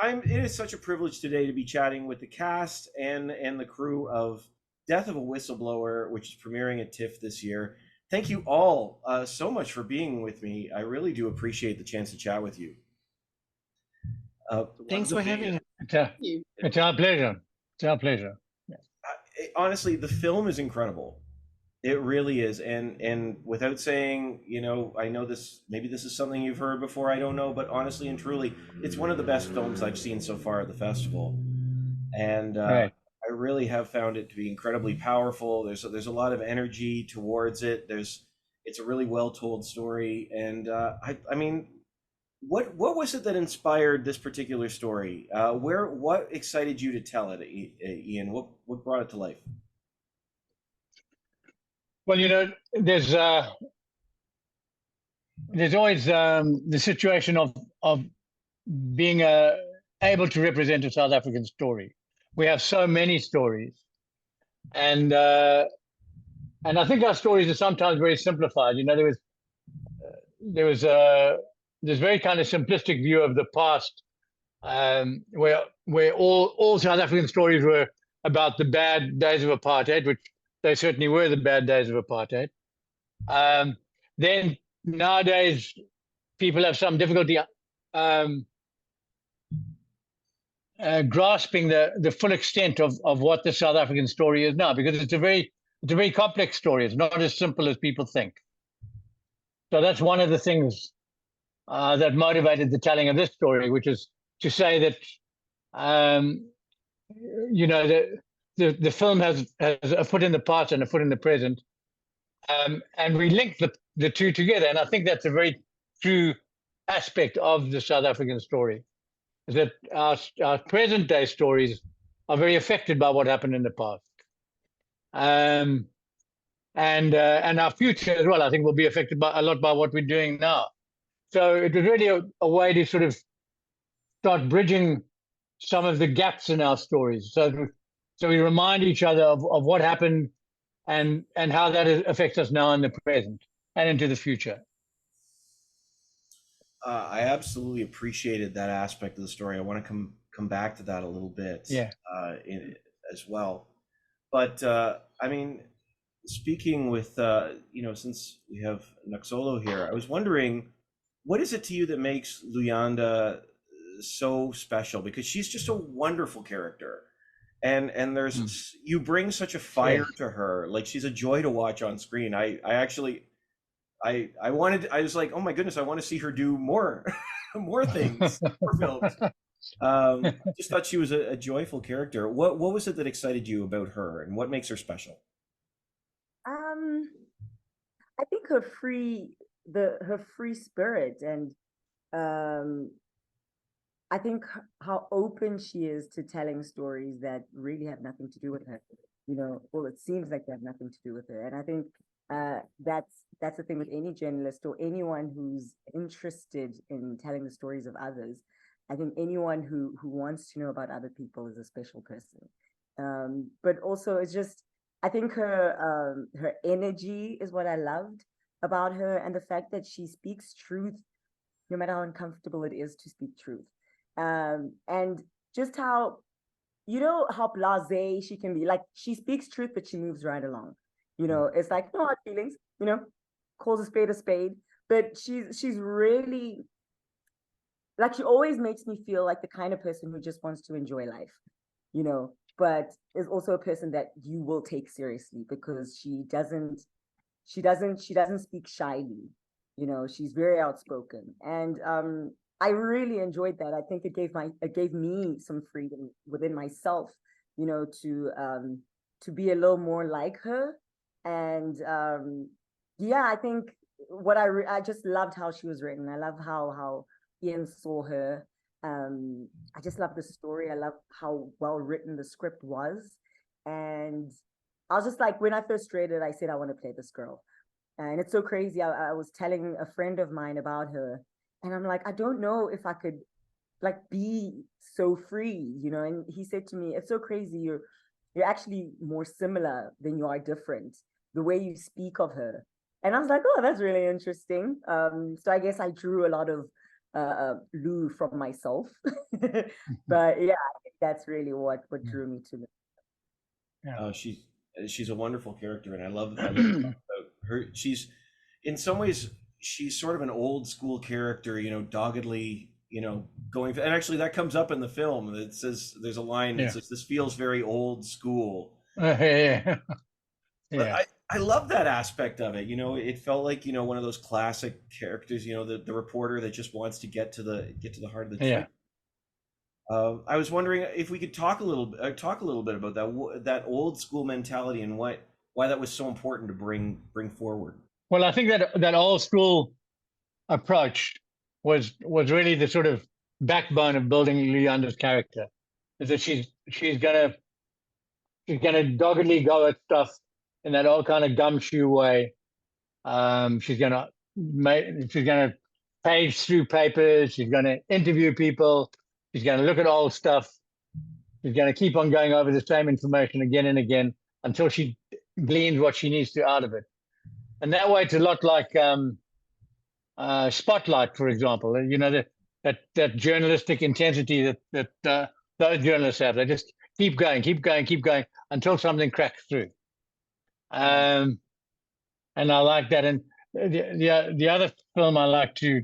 It is such a privilege today to be chatting with the cast and the crew of Death of a Whistleblower, which is premiering at TIFF this year. Thank you all so much for being with me. I really do appreciate the chance to chat with you. Thanks for having us. It's our pleasure. It's our pleasure. Honestly, the film is incredible. It really is, and without saying, I know maybe this is something you've heard before, I don't know, but honestly and truly, it's one of the best films I've seen so far at the festival, and Right. I really have found it to be incredibly powerful. There's a lot of energy towards it. It's a really well told story, and I mean, what was it that inspired this particular story? What excited you to tell it, Ian? What brought it to life? Well, there's always the situation of being able to represent a South African story. We have so many stories, and I think our stories are sometimes very simplified. There was this very kind of simplistic view of the past, where all South African stories were about the bad days of apartheid, which they certainly were the bad days of apartheid. Then nowadays, people have some difficulty grasping the full extent of what the South African story is now, because it's a very complex story. It's not as simple as people think. So that's one of the things that motivated the telling of this story, which is to say that the film has a foot in the past and a foot in the present, and we link the two together. And I think that's a very true aspect of the South African story, is that our present day stories are very affected by what happened in the past, and our future as well, I think, will be affected a lot by what we're doing now. So it was really a way to sort of start bridging some of the gaps in our stories. So we remind each other of what happened and how that affects us now in the present and into the future. I absolutely appreciated that aspect of the story. I want to come back to that a little bit, as well. But I mean, speaking with since we have Noxolo here, I was wondering, what is it to you that makes Luyanda so special? Because she's just a wonderful character, and there's you bring such a fire to her. Like, she's a joy to watch on screen. I was like, oh my goodness, I want to see her do more more things, more films. Just thought she was a joyful character. What was it that excited you about her, and what makes her special? I think her free spirit, and I think how open she is to telling stories that really have nothing to do with her. Well, it seems like they have nothing to do with her, and I think that's the thing with any journalist or anyone who's interested in telling the stories of others. I think anyone who wants to know about other people is a special person. But also, it's just, I think her energy is what I loved about her, and the fact that she speaks truth, no matter how uncomfortable it is to speak truth. And just how blasé she can be. Like, she speaks truth, but she moves right along. It's like, no hard feelings, calls a spade. But she's really, like, she always makes me feel like the kind of person who just wants to enjoy life, but is also a person that you will take seriously, because she doesn't speak shyly. She's very outspoken. And I really enjoyed that. I think it gave me some freedom within myself, to be a little more like her. And I think I just loved how she was written. I love how Ian saw her. I just love the story. I love how well written the script was. And I was just like, when I first read it, I said, I want to play this girl. And it's so crazy. I was telling a friend of mine about her, and I'm like, I don't know if I could be so free, and he said to me, it's so crazy. You're actually more similar than you are different, the way you speak of her. And I was like, oh, that's really interesting. So I guess I drew a lot of Lou from myself. But yeah, I think that's really what drew me to the. She's a wonderful character, and I love about her. She's in some ways she's sort of an old school character, doggedly, going. And actually, that comes up in the film. It says there's a line that says, "This feels very old school." Yeah. But I love that aspect of it. It felt like one of those classic characters. The reporter that just wants to get to the heart of the truth. Yeah. I was wondering if we could talk a little bit about that old school mentality and why that was so important to bring forward. Well, I think that old school approach was really the sort of backbone of building Luyanda's character. Is that she's gonna doggedly go at stuff in that old kind of gumshoe way. She's gonna page through papers. She's gonna interview people. She's gonna look at old stuff. She's gonna keep on going over the same information again and again until she gleans what she needs to out of it. And that way, it's a lot like Spotlight, for example. That journalistic intensity that those journalists have. They just keep going until something cracks through. And I like that. And the other film I like to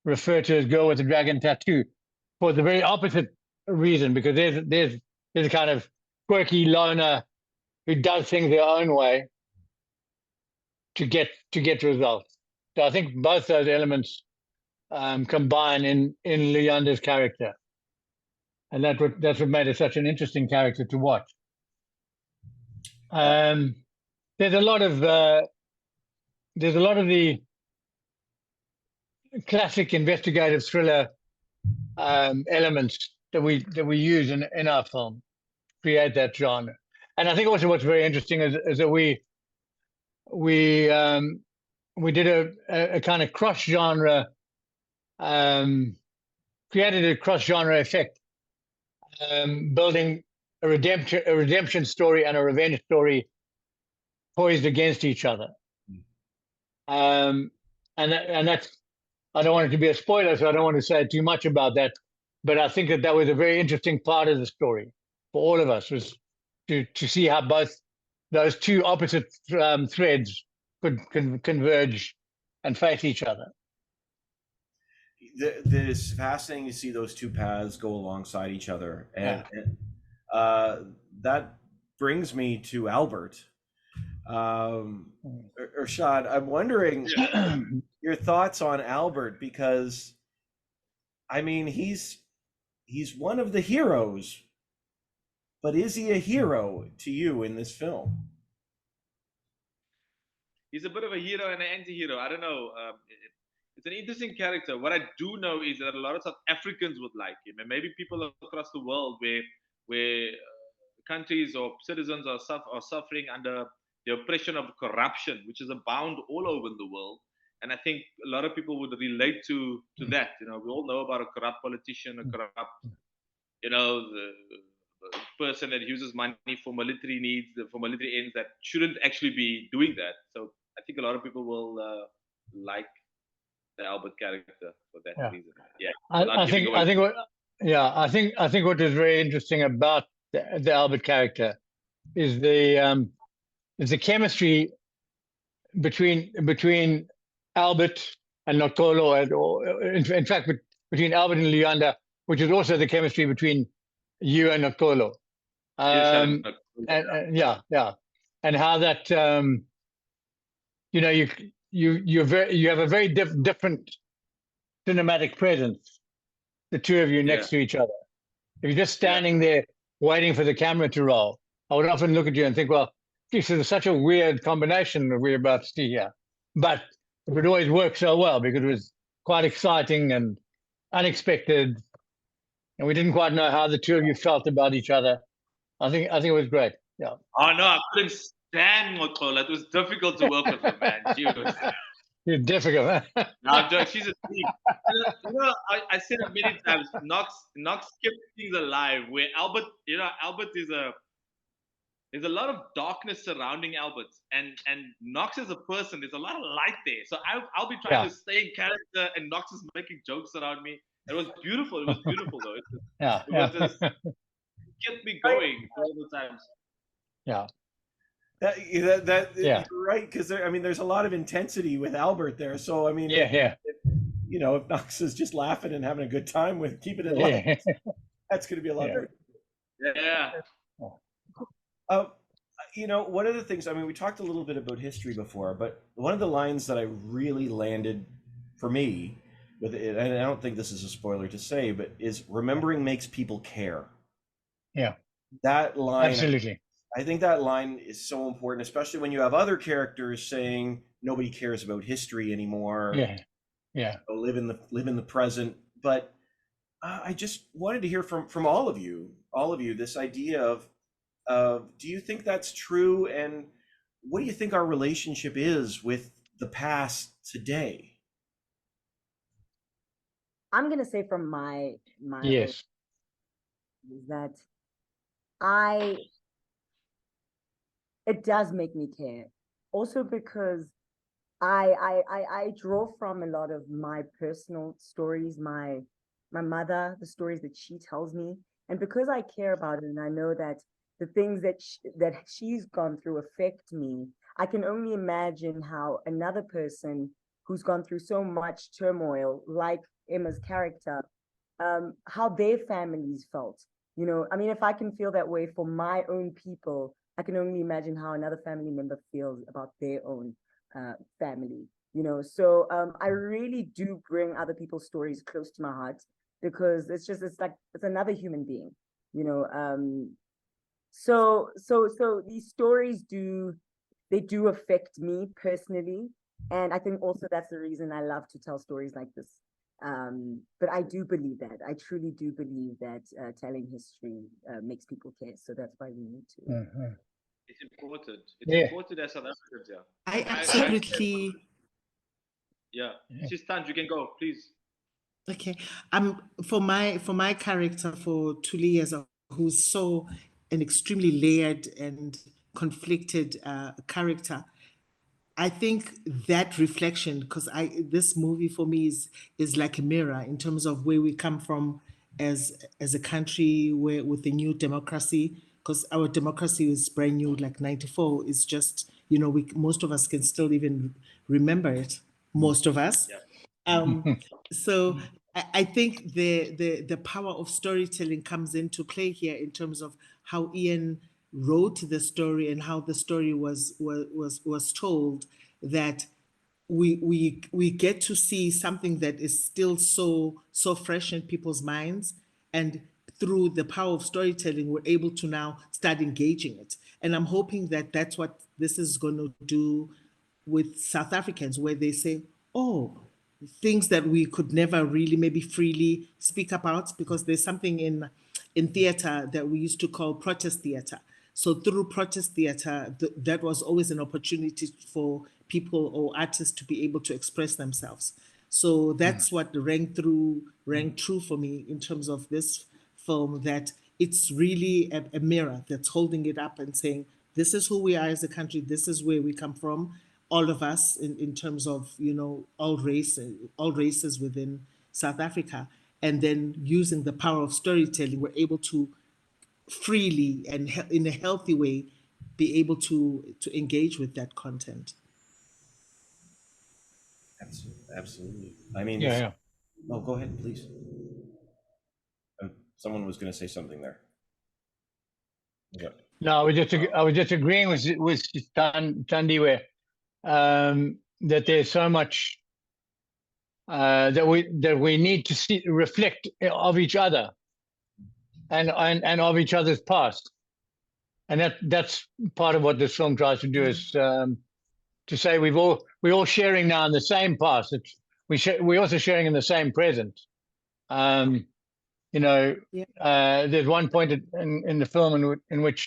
refer to as Girl with the Dragon Tattoo for the very opposite reason, because there's a kind of quirky loner who does things their own way to get results. So I think both those elements combine in Luyanda's character, and that's what made her such an interesting character to watch. There's a lot of the classic investigative thriller elements that we use in our film, create that genre. And I think also what's very interesting is that we did a kind of cross-genre, created a cross-genre effect, building a redemption story and a revenge story poised against each other. And that's, I don't want it to be a spoiler, so I don't want to say too much about that. But I think that was a very interesting part of the story for all of us, was to see how both those two opposite threads could converge and face each other. It's fascinating to see those two paths go alongside each other, and that brings me to Albert. Irshaad, I'm wondering your thoughts on Albert, because I mean he's one of the heroes, but is he a hero to you in this film? He's a bit of a hero and an anti-hero. I don't know. It's an interesting character. What I do know is that a lot of South Africans would like him, and maybe people across the world where countries or citizens are suffering under the oppression of corruption, which is abound all over the world. And I think a lot of people would relate to that. We all know about a corrupt politician, a corrupt, the person that uses money for military needs, for military ends, that shouldn't actually be doing that. So I think a lot of people will like the Albert character for that reason. Yeah, I think what is very interesting about the Albert character is the chemistry between Albert and Noxolo, in fact, between Albert and Luyanda, which is also the chemistry between you and Noxolo. And how that you have a very different cinematic presence, the two of you next to each other. If you're just standing there waiting for the camera to roll, I would often look at you and think, well, geez, there's such a weird combination that we're about to see here. But it would always work so well because it was quite exciting and unexpected, and we didn't quite know how the two of you felt about each other. I think it was great. Yeah. Oh no, I couldn't stand Noxolo. It was difficult to work with her, man. She was. You're difficult. No, she's a thief. I said it many times. Nox kept things alive. Where Albert, Albert is there's a lot of darkness surrounding Albert, and Nox as a person, there's a lot of light there. So I'll be trying to stay in character, and Nox is making jokes around me. It was beautiful. It was beautiful though. It was just kept me going all the times. Yeah. You're right, because I mean, there's a lot of intensity with Albert there. So I mean, if Nox is just laughing and having a good time with keeping it light, that's going to be a lot better. Yeah. One of the things, I mean, we talked a little bit about history before, but one of the lines that I really landed for me with it, and I don't think this is a spoiler to say, but is remembering makes people care. Yeah. That line, absolutely. I think that line is so important, especially when you have other characters saying nobody cares about history anymore. Yeah. Live in the present. But I just wanted to hear from all of you, this idea of do you think that's true, and what do you think our relationship is with the past today? I'm gonna say from my yes, is that it does make me care. Also because I draw from a lot of my personal stories, my mother, the stories that she tells me, and because I care about it, and I know that the things that she's gone through affect me, I can only imagine how another person who's gone through so much turmoil, like Emma's character, how their families felt. I mean, if I can feel that way for my own people, I can only imagine how another family member feels about their own family. So I really do bring other people's stories close to my heart, because it's another human being. So these stories do affect me personally, and I think also that's the reason I love to tell stories like this. But I do believe that. I truly do believe that telling history makes people care. So that's why we need to. Mm-hmm. It's important. It's important as South Africans. Yeah. I absolutely. Sister, you can go, please. Okay. For my character, for Thuli, who's so an extremely layered and conflicted character, I think that reflection, because this movie for me is like a mirror in terms of where we come from as a country, with the new democracy, because our democracy is brand new, like 94. It's just, most of us can still even remember it, most of us. So I think the power of storytelling comes into play here in terms of how Ian wrote the story and how the story was told, that we get to see something that is still so fresh in people's minds, and through the power of storytelling we're able to now start engaging it. And I'm hoping that that's what this is going to do with South Africans, where they say, oh, things that we could never really maybe freely speak about, because there's something in theater that we used to call protest theater. So through protest theater, that was always an opportunity for people or artists to be able to express themselves. So that's what rang true for me in terms of this film, that it's really a mirror that's holding it up and saying, this is who we are as a country, this is where we come from, all of us, in terms of, all races within South Africa. And then using the power of storytelling, we're able to freely and in a healthy way be able to engage with that content. Absolutely. I mean, Oh, go ahead, please. Someone was going to say something there. Yeah. No, I was just agreeing with Thandi, where that there's so much that we need to reflect of each other and of each other's past, and that's part of what this film tries to do, is to say we're all sharing now in the same past. We're also sharing in the same present. There's one point in the film in which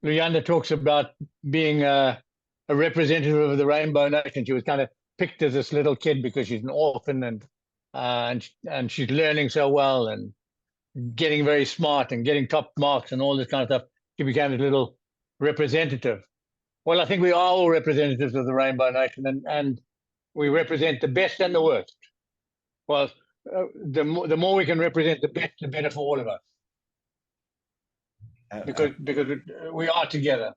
Luyanda talks about being a representative of the Rainbow Nation. She was kind of picked as this little kid because she's an orphan, and she's learning so well and getting very smart and getting top marks and all this kind of stuff. she became a little representative. Well, I think we are all representatives of the Rainbow Nation, and we represent the best and the worst. Well, the more we can represent the best, the better for all of us. Because we are together.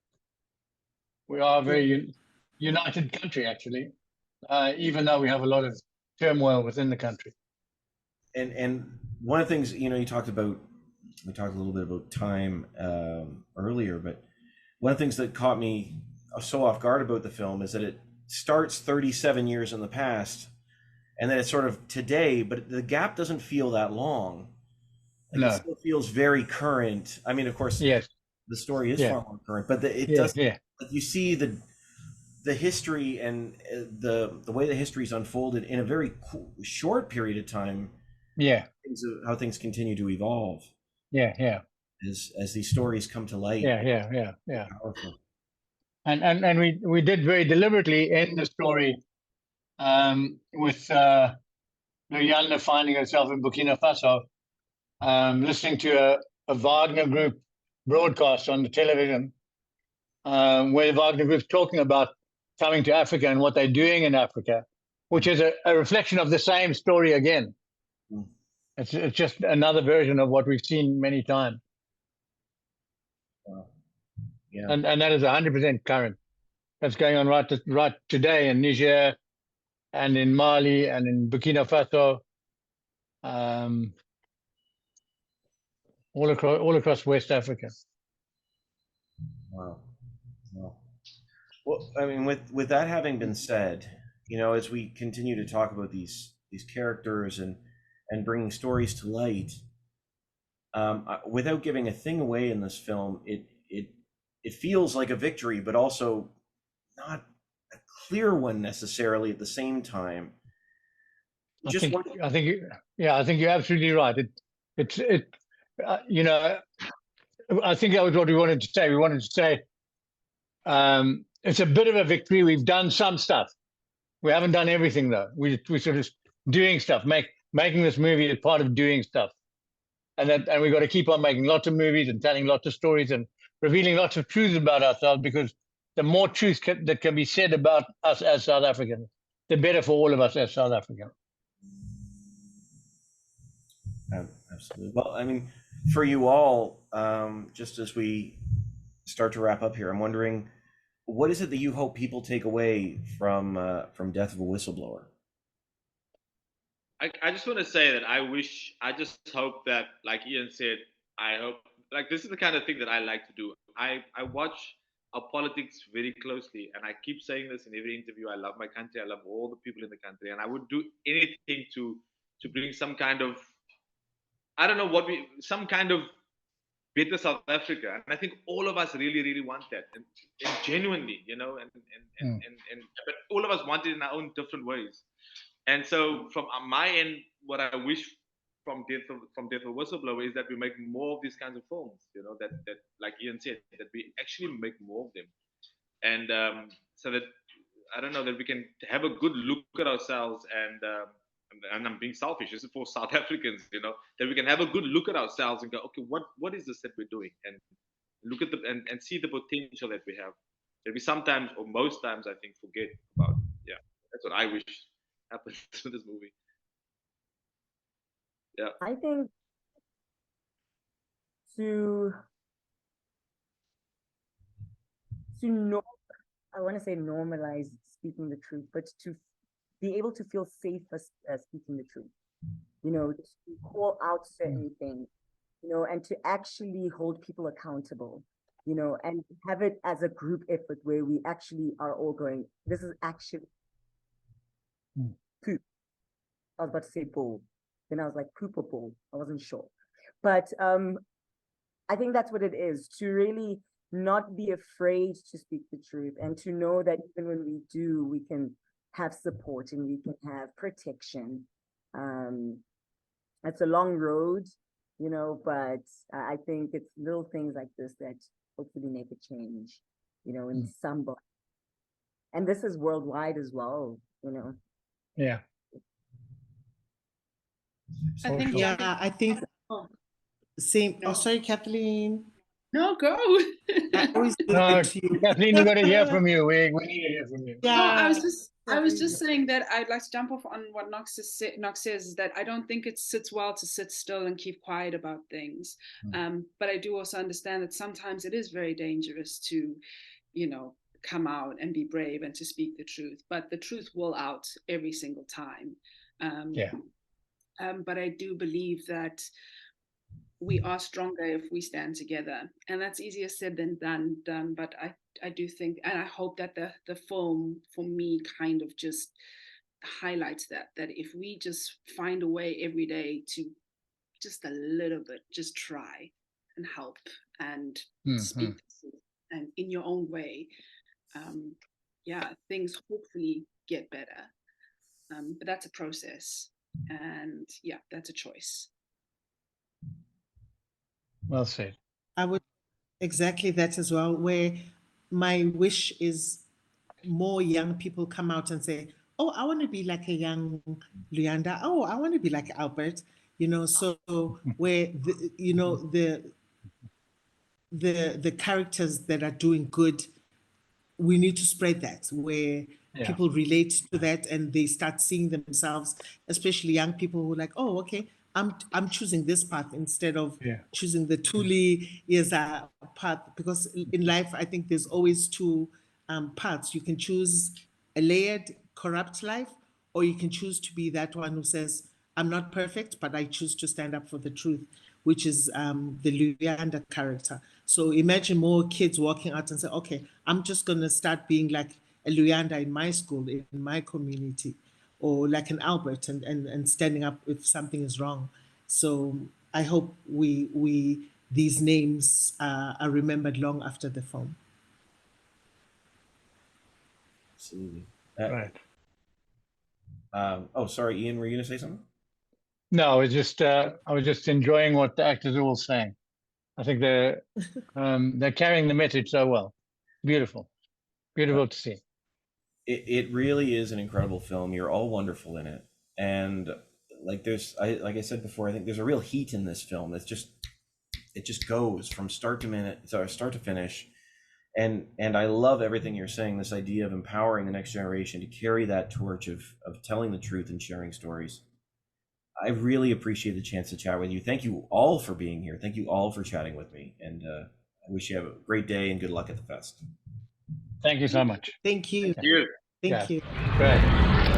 We are a very united country, actually, even though we have a lot of turmoil within the country. And one of the things, you know, we talked a little bit about time earlier, but one of the things that caught me so off guard about the film is that it starts 37 years in the past, and then it's sort of today, but the gap doesn't feel that long. Like No. It still feels very current. I mean, of course, yes, the story is far more current, but it yeah, doesn't. yeah. Like you see the history and the way the history's unfolded in a very short period of time. Yeah, How things continue to evolve. Yeah, yeah. As these stories come to light. Yeah. Powerful. And we did very deliberately end the story with Luyanda finding herself in Burkina Faso, listening to a Wagner Group broadcast on the television, where the Wagner Group's talking about coming to Africa and what they're doing in Africa, which is a reflection of the same story again. Mm. It's just another version of what we've seen many times. Wow. Yeah. And that is 100% current. That's going on right today in Niger and in Mali and in Burkina Faso, all across West Africa. Wow. Well, I mean, with that having been said, you know, as we continue to talk about these characters and bringing stories to light, without giving a thing away in this film, it feels like a victory, but also not a clear one necessarily at the same time. I think you're absolutely right. You know, I think that was what we wanted to say. We wanted to say it's a bit of a victory. We've done some stuff. We haven't done everything though. We're sort of doing stuff, making this movie as part of doing stuff, and we've got to keep on making lots of movies and telling lots of stories and revealing lots of truths about ourselves, because the more truth that can be said about us as South Africans, the better for all of us as South Africans. Absolutely. Well, I mean, for you all, just as we start to wrap up here, I'm wondering, what is it that you hope people take away from Death of a Whistleblower? I just want to say that I just hope that, like Ian said, I hope, like, this is the kind of thing that I like to do. I watch our politics very closely, and I keep saying this in every interview. I love my country. I love all the people in the country, and I would do anything to bring some kind of, I don't know some kind of better South Africa. And I think all of us really, really want that, and genuinely, you know, and but all of us want it in our own different ways. And so from my end, what I wish from Death of a Whistleblower is that we make more of these kinds of films, you know, that like Ian said, that we actually make more of them. And so that, I don't know, that we can have a good look at ourselves, and I'm being selfish, this is for South Africans, you know, that we can have a good look at ourselves and go, okay, what is this that we're doing? And look at and see the potential that we have, that we sometimes, or most times, I think, forget about. Yeah, that's what I wish happens to this movie. Yeah, I think to I want to say normalize speaking the truth, but to be able to feel safe as speaking the truth, you know, to call out certain things, you know, and to actually hold people accountable, you know, and have it as a group effort where we actually are all going, this is actually poop. I was about to say bull. Then I was like, poop or bull? I wasn't sure. But I think that's what it is, to really not be afraid to speak the truth, and to know that even when we do, we can have support and we can have protection. It's a long road, you know, but I think it's little things like this that hopefully make a change, you know, in somebody. And this is worldwide as well, you know. Yeah. I think same. Oh, sorry, Kathleen. No, go. I always do No, that to you. Kathleen, we're going to hear from you. We need to hear from you. No, I was Yeah. just saying that I'd like to jump off on what Nox says, is that I don't think it sits well to sit still and keep quiet about things. But I do also understand that sometimes it is very dangerous to, you know, come out and be brave and to speak the truth. But the truth will out every single time. But I do believe that we are stronger if we stand together, and that's easier said than done. But I do think, and I hope that the film for me kind of just highlights that if we just find a way every day to just a little bit, just try and help and speak the truth and in your own way, things hopefully get better. But that's a process, and that's a choice. Well said. I would exactly that as well, where my wish is more young people come out and say, oh, I want to be like a young Luyanda. Oh, I want to be like Albert, you know, so where, the characters that are doing good, we need to spread that, where people relate to that and they start seeing themselves, especially young people who are like, oh, okay, I'm choosing this path instead of choosing the Thuli path, because in life, I think there's always two paths. You can choose a layered, corrupt life, or you can choose to be that one who says, I'm not perfect, but I choose to stand up for the truth, which is the Luyanda character. So imagine more kids walking out and say, okay, I'm just going to start being like a Luyanda in my school, in my community, or like an Albert, and standing up if something is wrong. So I hope these names are remembered long after the film. Absolutely. Right. Oh, sorry, Ian, were you going to say something? No, I was just enjoying what the actors are all saying. I think they're carrying the message so well. Beautiful to see. It really is an incredible film. You're all wonderful in it, and like I said before, I think there's a real heat in this film. It just goes from start to finish, and I love everything you're saying. This idea of empowering the next generation to carry that torch of telling the truth and sharing stories. I really appreciate the chance to chat with you. Thank you all for being here. Thank you all for chatting with me, and I wish you have a great day and good luck at the fest. Thank you so much. Thank you. Thank you. Thank you. Great.